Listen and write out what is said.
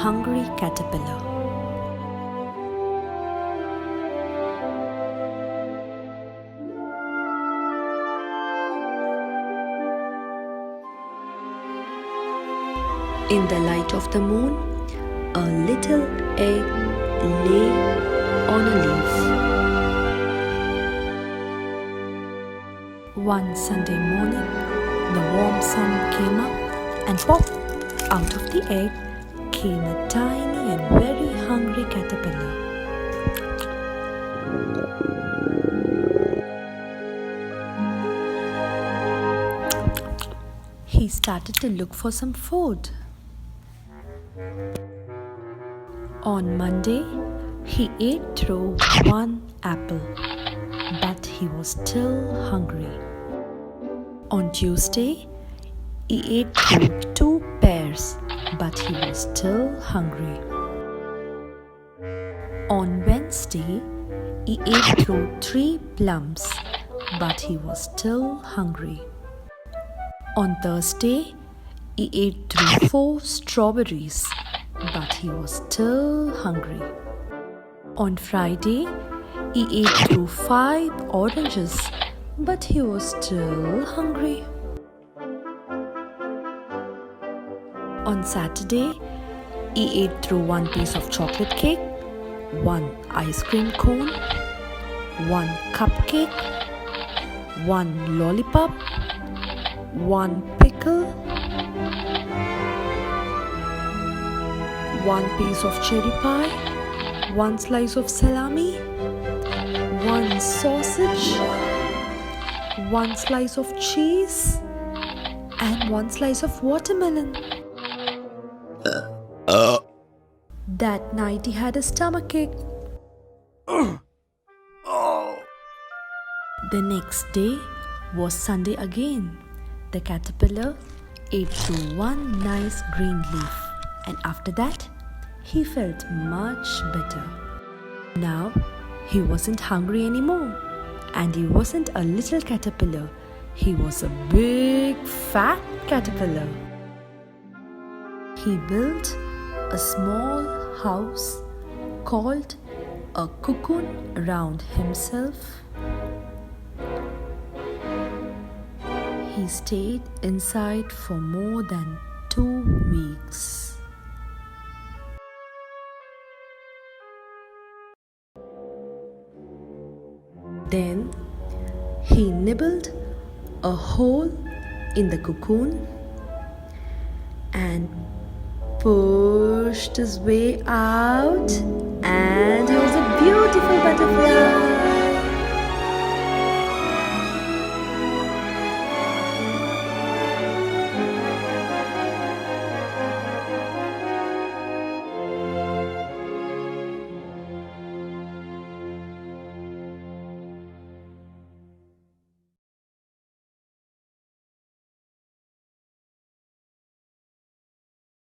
hungry caterpillar. In the light of the moon, a little egg lay on a leaf. One Sunday morning, the warm sun came up and pop! Out of the egg came a tiny and very hungry caterpillar. He started to look for some food. On Monday, he ate through one apple, but he was still hungry. On Tuesday, he ate through 2 pears, but he was still hungry. On Wednesday, he ate through 3 plums, but he was still hungry. On Thursday, he ate through 4 strawberries, but he was still hungry. On Friday, he ate through 5 oranges, but he was still hungry. On Saturday, he ate through 1 piece of chocolate cake, 1 ice cream cone, 1 cupcake, 1 lollipop, 1 pickle, 1 piece of cherry pie, 1 slice of salami, 1 sausage, 1 slice of cheese, and 1 slice of watermelon. That night he had a stomachache. The next day was Sunday again. The caterpillar ate through 1 nice green leaf, and after that he felt much better. Now he wasn't hungry anymore, and he wasn't a little caterpillar. He was a big fat caterpillar. He built a small house called a cocoon around himself. He stayed inside for more than 2 weeks. Then he nibbled a hole in the cocoon and pushed his way out, and he was a beautiful butterfly.